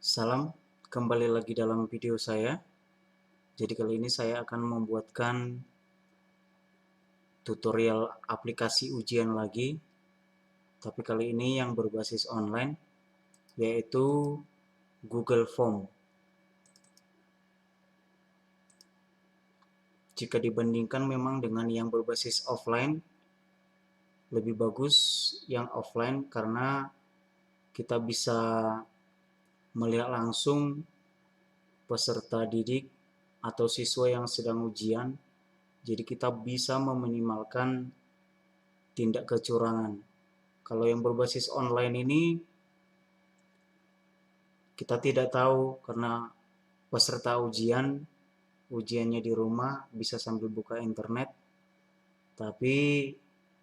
Salam, kembali lagi dalam video saya. Jadi kali ini saya akan membuatkan tutorial aplikasi ujian lagi, tapi kali ini yang berbasis online, yaitu Google Form. Jika dibandingkan memang dengan yang berbasis offline, lebih bagus yang offline karena kita bisa melihat langsung peserta didik atau siswa yang sedang ujian. Jadi kita bisa meminimalkan tindak kecurangan. Kalau yang berbasis online ini kita tidak tahu karena peserta ujiannya di rumah bisa sambil buka internet. Tapi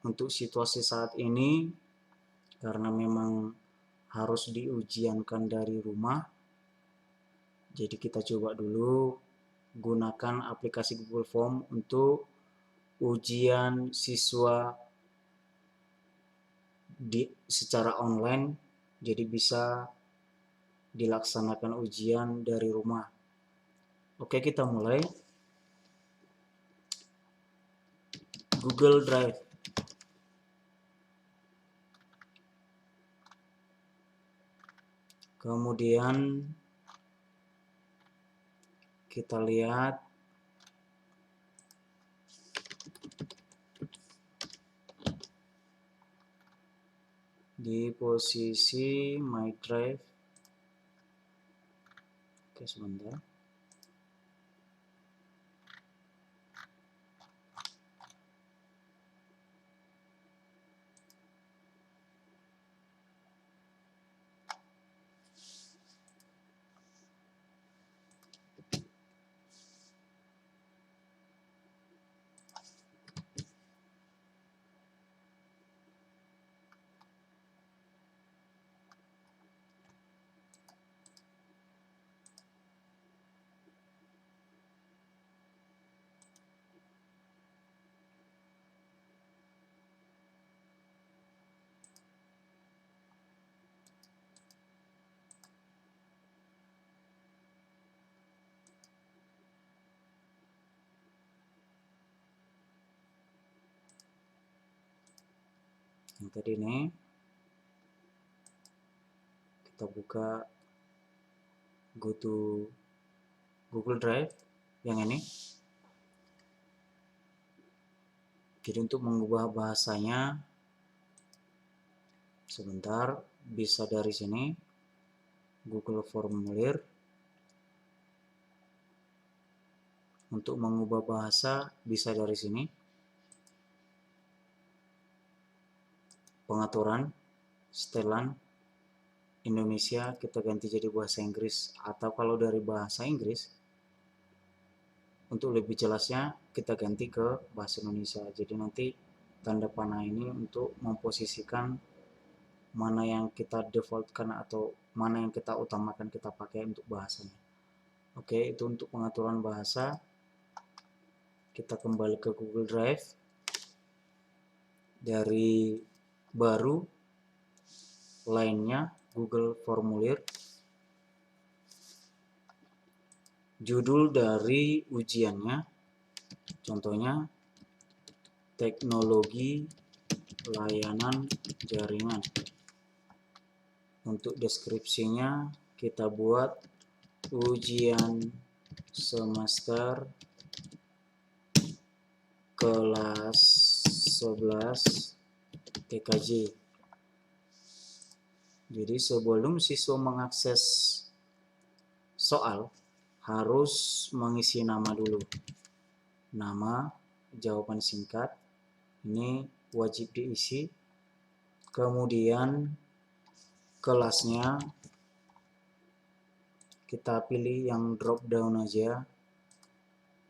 untuk situasi saat ini karena memang harus diujiankan dari rumah, jadi kita coba dulu gunakan aplikasi Google Form untuk ujian siswa secara online, jadi bisa dilaksanakan ujian dari rumah. Oke, kita mulai. Google Drive. Kemudian kita lihat di posisi My Drive. Oke, sebentar. Yang tadi ini kita buka go to Google Drive yang ini. Jadi untuk mengubah bahasanya sebentar, bisa dari sini Google Formulir. Untuk mengubah bahasa bisa dari sini. Pengaturan, setelan Indonesia kita ganti jadi bahasa Inggris, atau kalau dari bahasa Inggris untuk lebih jelasnya kita ganti ke bahasa Indonesia. Jadi nanti tanda panah ini untuk memposisikan mana yang kita defaultkan atau mana yang kita utamakan kita pakai untuk bahasanya. Oke, itu untuk pengaturan bahasa. Kita kembali ke Google Drive. Dari baru lainnya Google Formulir. Judul dari ujiannya, contohnya teknologi layanan jaringan. Untuk deskripsinya kita buat ujian semester kelas 11 TKJ. Jadi sebelum siswa mengakses soal harus mengisi nama dulu. Nama, jawaban singkat, ini wajib diisi. Kemudian kelasnya kita pilih yang drop down aja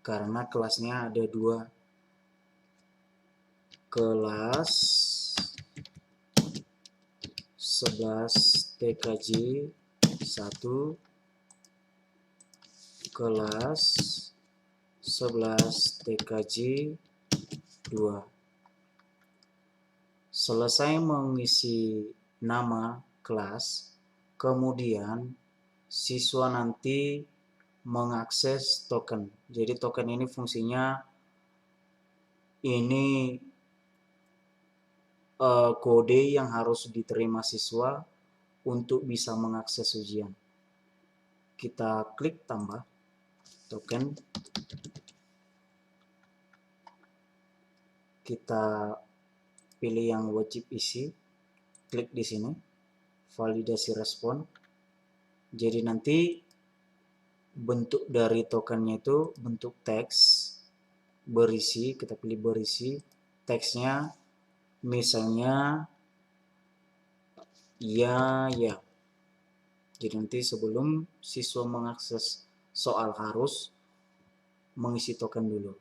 karena kelasnya ada 2. Kelas 11 TKJ 1, kelas 11 TKJ 2. Selesai mengisi nama kelas, kemudian siswa nanti mengakses token. Jadi token ini fungsinya ini kode yang harus diterima siswa untuk bisa mengakses ujian. Kita klik tambah token. Kita pilih yang wajib isi. Klik di sini. Validasi respon. Jadi nanti bentuk dari tokennya itu bentuk teks berisi, kita pilih berisi, teksnya misalnya ya. Jadi nanti sebelum siswa mengakses soal harus mengisi token dulu.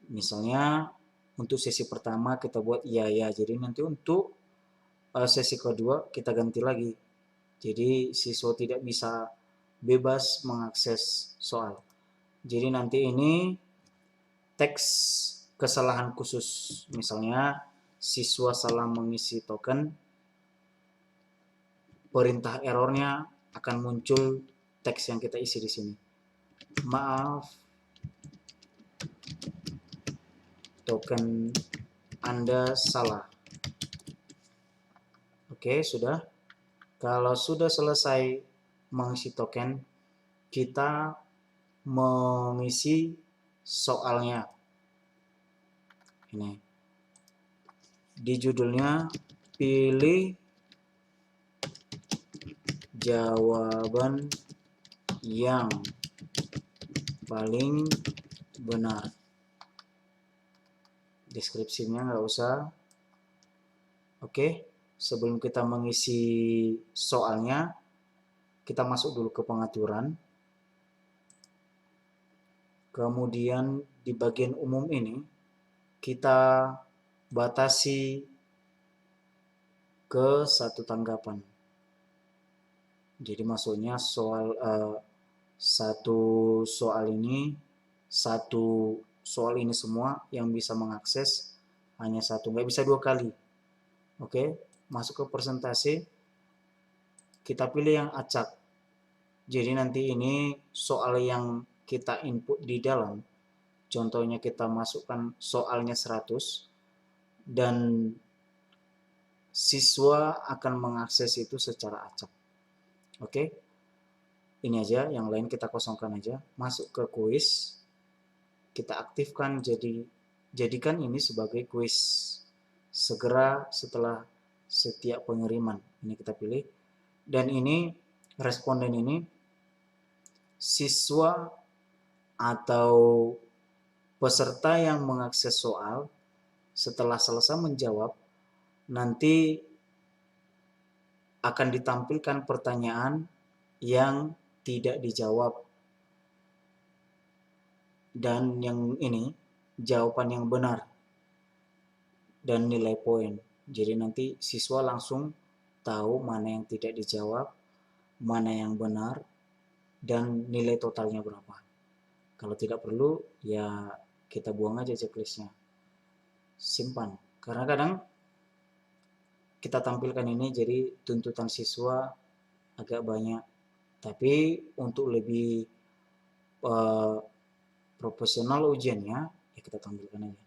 Misalnya untuk sesi pertama kita buat ya. Jadi nanti untuk sesi kedua kita ganti lagi. Jadi siswa tidak bisa bebas mengakses soal. Jadi nanti ini teks kesalahan khusus. Misalnya siswa salah mengisi token, perintah errornya akan muncul teks yang kita isi di sini. Maaf, token Anda salah. Oke, sudah. Kalau sudah selesai mengisi token, kita mengisi soalnya. Ini. Di judulnya pilih jawaban yang paling benar. Deskripsinya nggak usah. Oke, sebelum kita mengisi soalnya, kita masuk dulu ke pengaturan. Kemudian di bagian umum ini, kita batasi ke satu tanggapan. Jadi maksudnya satu soal ini semua yang bisa mengakses hanya satu, nggak bisa 2 kali. Oke, masuk ke presentasi, kita pilih yang acak. Jadi nanti ini soal yang kita input di dalam, contohnya kita masukkan soalnya 100 dan siswa akan mengakses itu secara acak. Oke, ini aja, yang lain kita kosongkan aja. Masuk ke kuis, kita aktifkan, jadikan ini sebagai kuis segera setelah setiap pengiriman. Ini kita pilih, dan ini responden ini siswa atau peserta yang mengakses soal setelah selesai menjawab, nanti akan ditampilkan pertanyaan yang tidak dijawab, dan yang ini jawaban yang benar dan nilai poin. Jadi nanti siswa langsung tahu mana yang tidak dijawab, mana yang benar, dan nilai totalnya berapa. Kalau tidak perlu, ya kita buang aja checklistnya. Simpan. Karena kadang kita tampilkan ini jadi tuntutan siswa agak banyak. Tapi untuk lebih profesional ujiannya, ya kita tampilkan aja.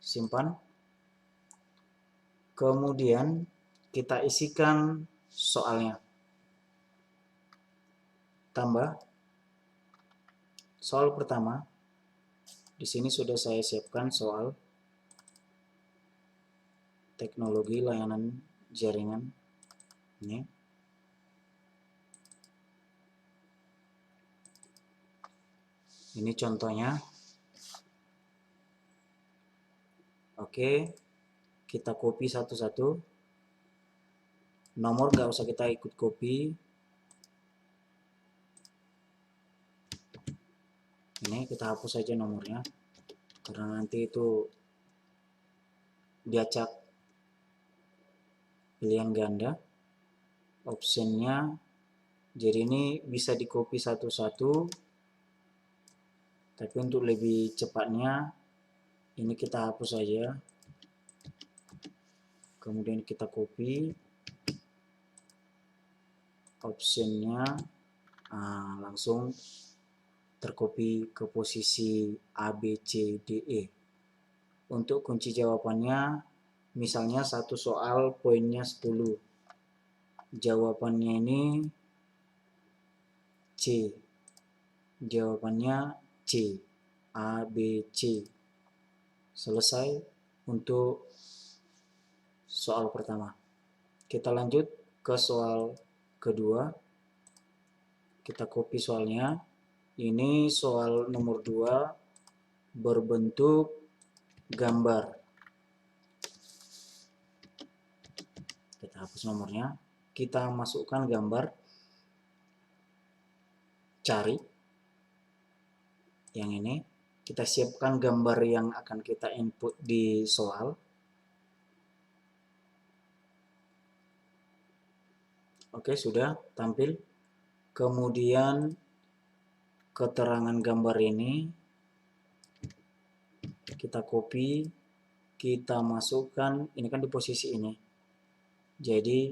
Simpan. Kemudian kita isikan soalnya. Tambah. Soal pertama. Di sini sudah saya siapkan soal teknologi layanan jaringan. Ini contohnya. Oke, kita copy satu-satu. Nomor nggak usah kita ikut copy. Ini kita hapus saja nomornya, karena nanti itu diacak pilihan ganda. Optionnya, jadi ini bisa di copy satu-satu, tapi untuk lebih cepatnya ini kita hapus saja. Kemudian kita copy. optionnya langsung tercopy ke posisi A, B, C, D, E. Untuk kunci jawabannya, misalnya satu soal poinnya 10. Jawabannya ini C. Jawabannya C. A, B, C. Selesai untuk soal pertama. Kita lanjut ke soal kedua. Kita copy soalnya. Ini soal nomor 2 berbentuk gambar. Kita hapus nomornya. Kita masukkan gambar. Cari yang ini. Kita siapkan gambar yang akan kita input di soal. Oke, sudah tampil. Kemudian keterangan gambar ini kita copy, kita masukkan, ini kan di posisi ini. Jadi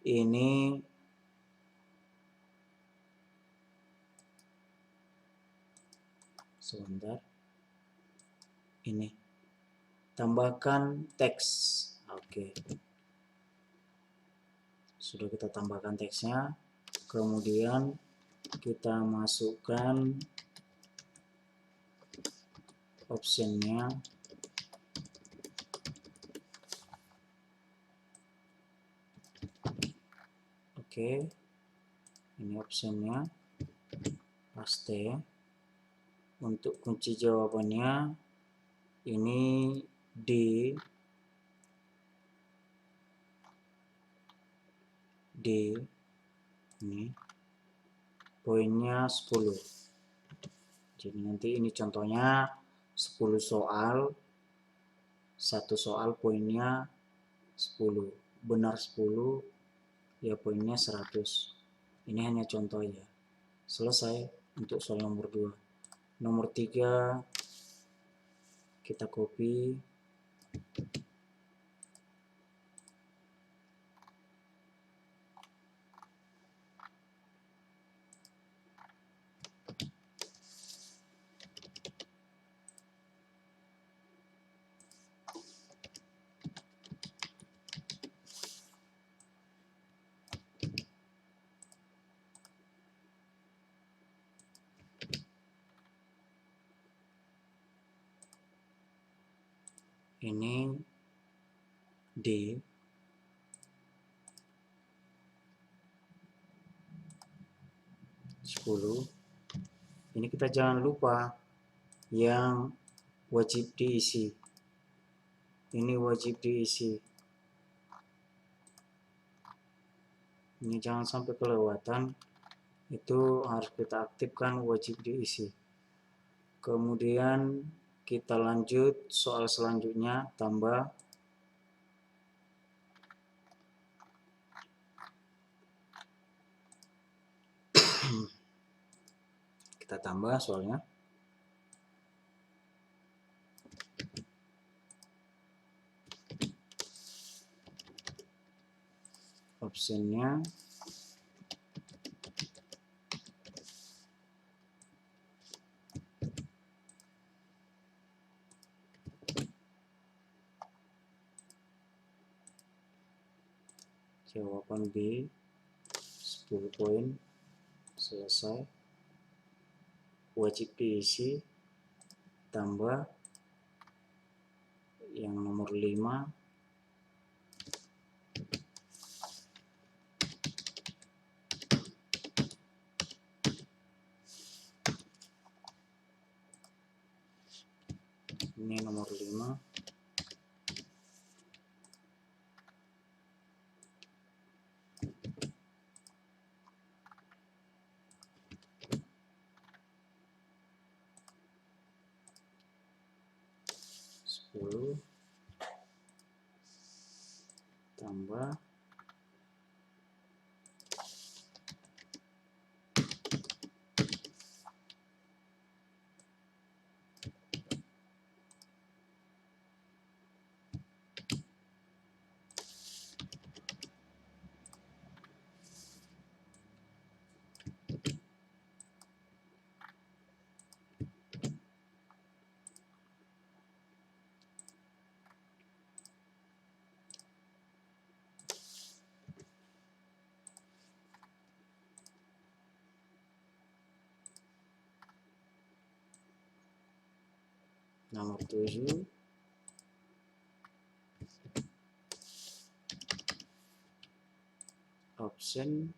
ini sebentar. Ini. Tambahkan teks. Oke. Sudah kita tambahkan teksnya. Kemudian kita masukkan optionnya. Oke. Ini optionnya. Paste. Untuk kunci jawabannya ini D. Ini poinnya 10. Jadi nanti ini contohnya 10 soal, satu soal poinnya 10, benar 10 ya poinnya 100. Ini hanya contoh ya. Selesai untuk soal nomor 2. Nomor 3 kita copy. Ini D. Ini kita jangan lupa yang wajib diisi. Ini wajib diisi. Ini jangan sampai kelewatan. Itu harus kita aktifkan wajib diisi. Kemudian kita lanjut soal selanjutnya, tambah. Kita tambah soalnya. Optionnya jawaban B 10 poin. Selesai. Wajib diisi, tambah yang nomor 5. Ini nomor 5. Tambah Nomor 7, option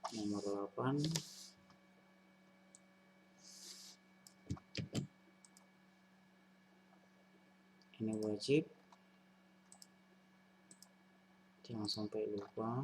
nomor 8, ini wajib, jangan sampai lupa.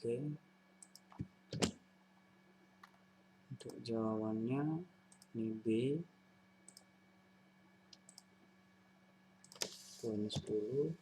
Oke, untuk jawabannya ini B, poin 10.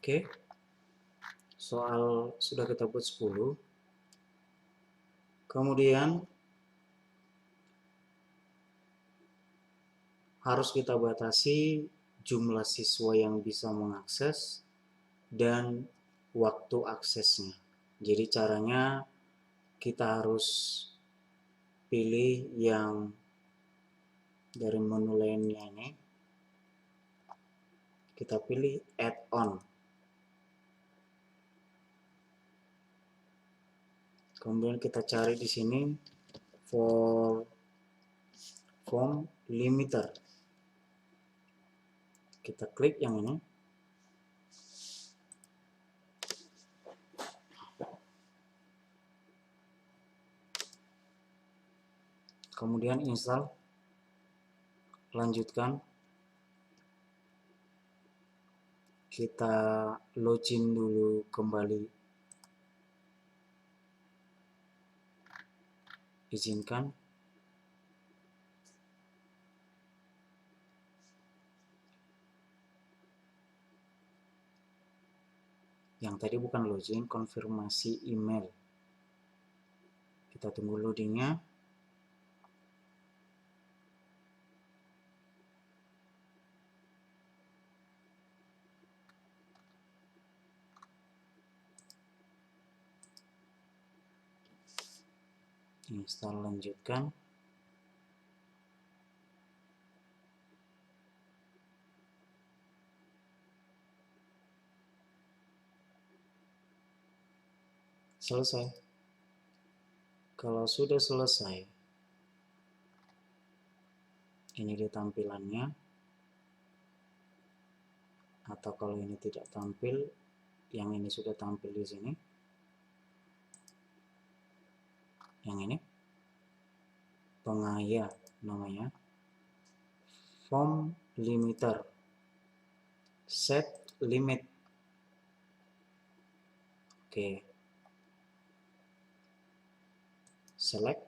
Oke, soal sudah kita buat 10. Kemudian harus kita batasi jumlah siswa yang bisa mengakses dan waktu aksesnya. Jadi caranya kita harus pilih yang dari menu lainnya ini. Kita pilih add-on. Kemudian kita cari di sini for form limiter. Kita klik yang ini. Kemudian install. Lanjutkan. Kita login dulu kembali. Izinkan. Yang tadi bukan login, konfirmasi email. Kita tunggu loadingnya. Install, lanjutkan. Selesai. Kalau sudah selesai, ini dia tampilannya. Atau kalau ini tidak tampil, yang ini sudah tampil di sini. Yang ini pengaya namanya, form limiter. set limit. Oke. Select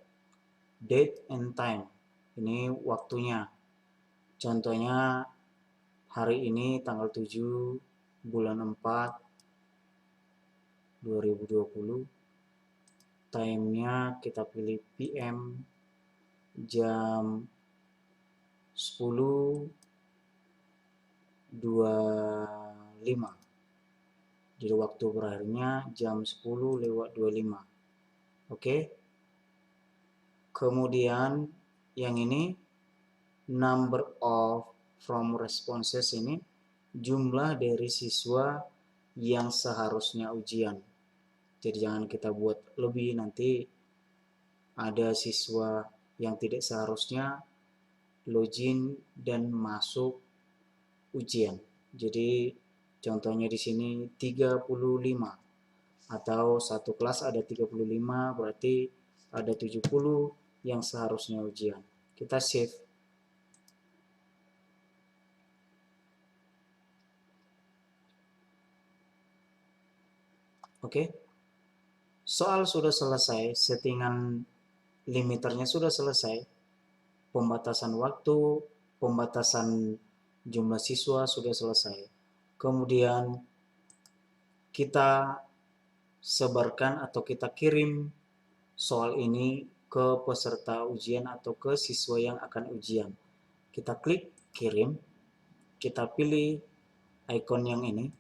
date and time. Ini waktunya. Contohnya hari ini tanggal 7 bulan 4 2020. Time-nya kita pilih PM jam 10.25. Jadi waktu berakhirnya jam 10:25. Oke. Kemudian yang ini number of from responses, ini jumlah dari siswa yang seharusnya ujian. Jadi jangan kita buat lebih, nanti ada siswa yang tidak seharusnya login dan masuk ujian. Jadi contohnya di sini 35, atau satu kelas ada 35, berarti ada 70 yang seharusnya ujian. Kita save. Oke. Soal sudah selesai, settingan limiternya sudah selesai, pembatasan waktu, pembatasan jumlah siswa sudah selesai. Kemudian kita sebarkan atau kita kirim soal ini ke peserta ujian atau ke siswa yang akan ujian. Kita klik kirim, kita pilih icon yang ini.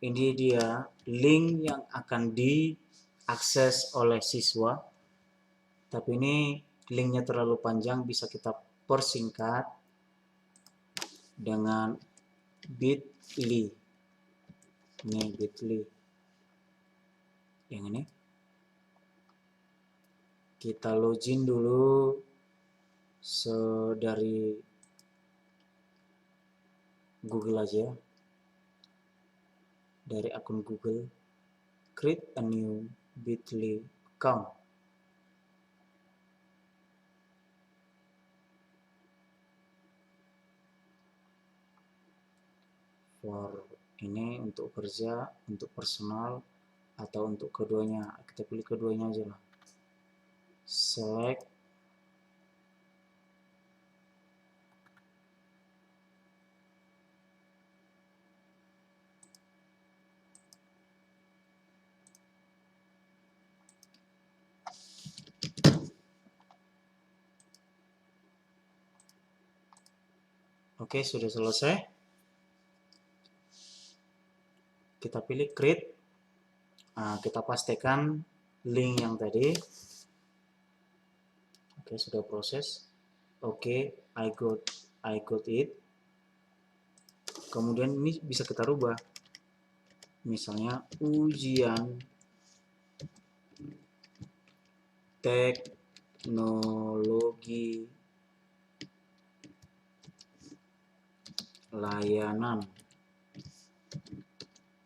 Ini dia link yang akan diakses oleh siswa. Tapi ini linknya terlalu panjang, bisa kita persingkat dengan bit.ly. Ini bit.ly. Yang ini. Kita login dulu dari Google aja. Dari akun Google. Create a new bit.ly account. For ini untuk kerja, untuk personal, atau untuk keduanya. Kita pilih keduanya aja lah. Select. Oke, sudah selesai. Kita pilih create. Nah, kita pastikan link yang tadi. Oke, sudah proses. Oke, I got it. Kemudian ini bisa kita rubah. Misalnya ujian teknologi layanan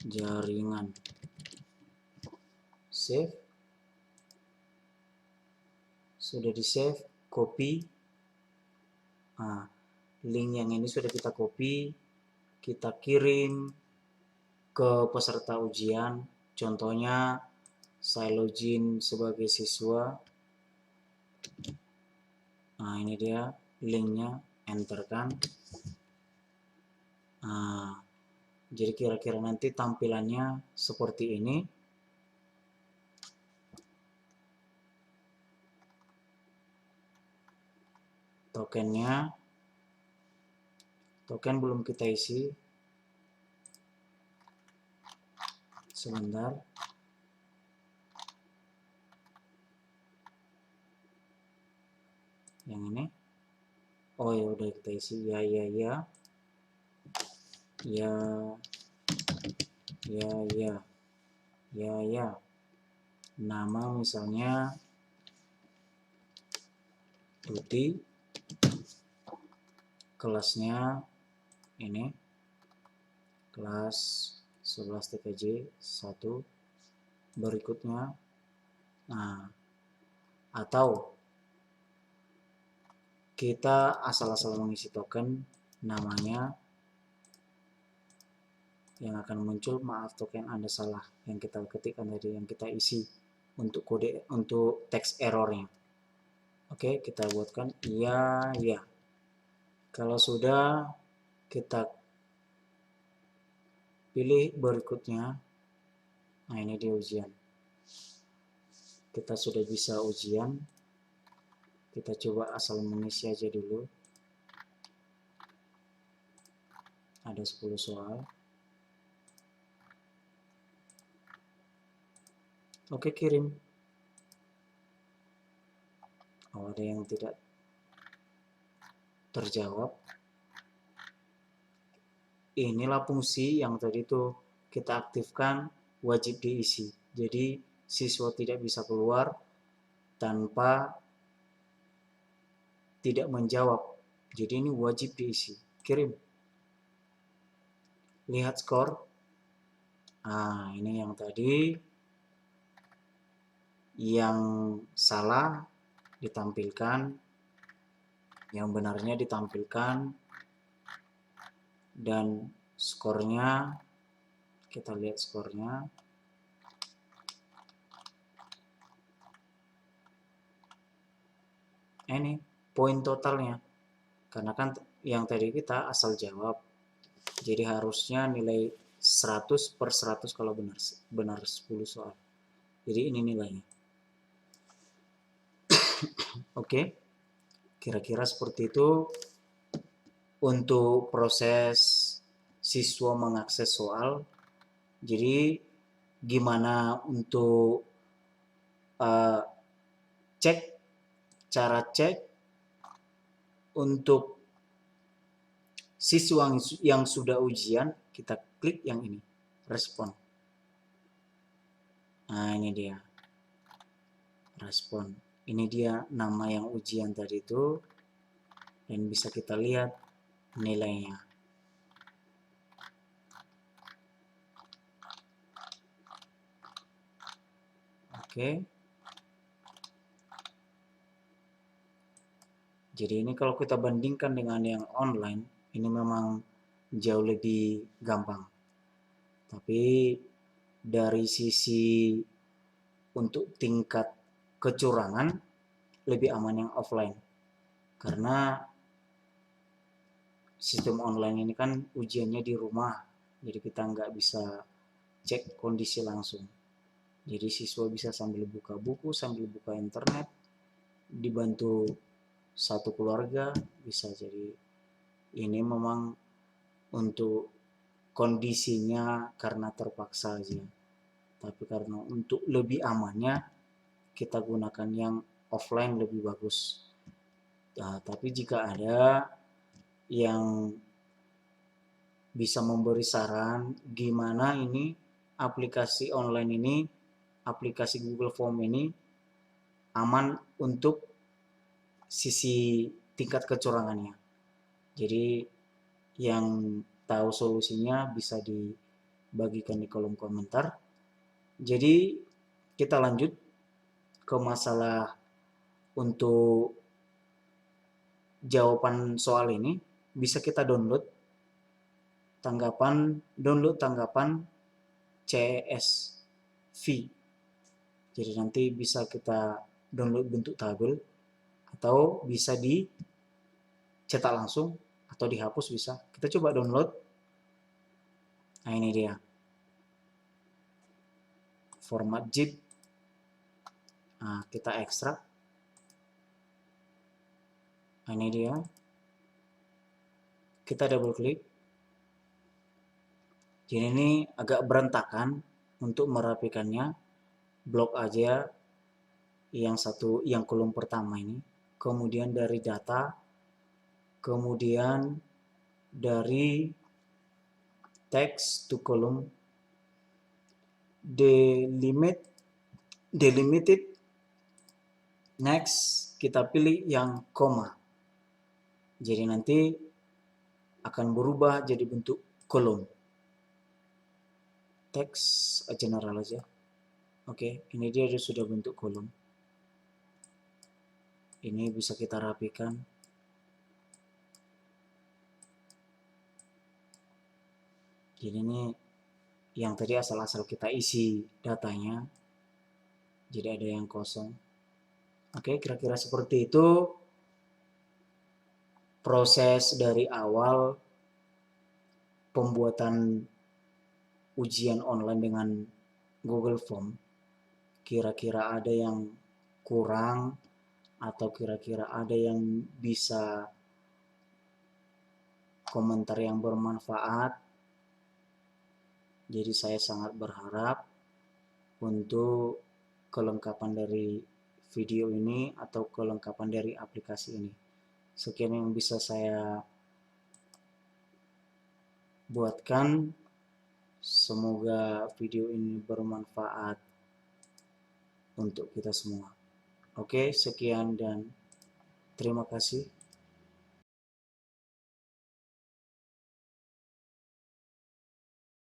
jaringan. Save. Sudah di save, copy. Nah, link yang ini sudah kita copy, kita kirim ke peserta ujian. Contohnya saya login sebagai siswa. Nah, ini dia linknya, enterkan. Nah, jadi kira-kira nanti tampilannya seperti ini. Tokennya, token belum kita isi. Sebentar. Yang ini. Oh ya udah kita isi. Ya. Nama misalnya Tuti. Kelasnya ini. Kelas 11 TKJ 1. Berikutnya. Nah, atau kita asal-asal mengisi token, namanya yang akan muncul maaf token Anda salah yang kita ketikkan tadi, yang kita isi untuk kode untuk teks errornya. Oke, kita buatkan iya ya. Kalau sudah, kita pilih berikutnya. Nah, ini dia ujian. Kita sudah bisa ujian. Kita coba asal mengisi aja dulu. Ada 10 soal. Oke, kirim. Oh, ada yang tidak terjawab. Inilah fungsi yang tadi tuh kita aktifkan, wajib diisi. Jadi siswa tidak bisa keluar tanpa tidak menjawab. Jadi ini wajib diisi. Kirim. Lihat skor. Nah, ini yang tadi yang salah ditampilkan, yang benarnya ditampilkan, dan skornya, kita lihat skornya. Ini poin totalnya, karena kan yang tadi kita asal jawab, jadi harusnya nilai 100 per 100 kalau benar 10 soal. Jadi ini nilainya. Oke, kira-kira seperti itu untuk proses siswa mengakses soal. Jadi gimana untuk cek, cara cek untuk siswa yang sudah ujian, kita klik yang ini, respon. Nah, ini dia, respon. Ini dia nama yang ujian tadi itu, dan bisa kita lihat nilainya. Oke. Jadi ini kalau kita bandingkan dengan yang online, ini memang jauh lebih gampang. Tapi dari sisi untuk tingkat kecurangan, lebih aman yang offline. Karena sistem online ini kan ujiannya di rumah, jadi kita nggak bisa cek kondisi langsung. Jadi siswa bisa sambil buka buku, sambil buka internet, dibantu satu keluarga bisa. Jadi ini memang untuk kondisinya karena terpaksa aja. Tapi karena untuk lebih amannya, kita gunakan yang offline lebih bagus. Nah, tapi jika ada yang bisa memberi saran gimana ini aplikasi online ini, aplikasi Google Form ini aman untuk sisi tingkat kecurangannya. Jadi yang tahu solusinya bisa dibagikan di kolom komentar. Jadi kita lanjut ke masalah untuk jawaban soal ini. Bisa kita download tanggapan CSV. Jadi nanti bisa kita download bentuk tabel atau bisa dicetak langsung atau dihapus bisa. Kita coba download. Nah, ini dia. Format zip. Nah, kita ekstrak. Nah, ini dia. Kita double klik. Jadi ini agak berantakan. Untuk merapikannya, blok aja yang kolom pertama ini. Kemudian dari data, kemudian dari text to column, delimited, next kita pilih yang koma. Jadi nanti akan berubah jadi bentuk kolom. Teks general aja. Oke, ini dia sudah bentuk kolom. Ini bisa kita rapikan. Jadi ini yang tadi asal-asal kita isi datanya, jadi ada yang kosong. Oke, kira-kira seperti itu proses dari awal pembuatan ujian online dengan Google Form. Kira-kira ada yang kurang atau kira-kira ada yang bisa komentar yang bermanfaat. Jadi saya sangat berharap untuk kelengkapan dari video ini atau kelengkapan dari aplikasi ini. Sekian yang bisa saya buatkan. Semoga video ini bermanfaat untuk kita semua. Oke, sekian dan terima kasih.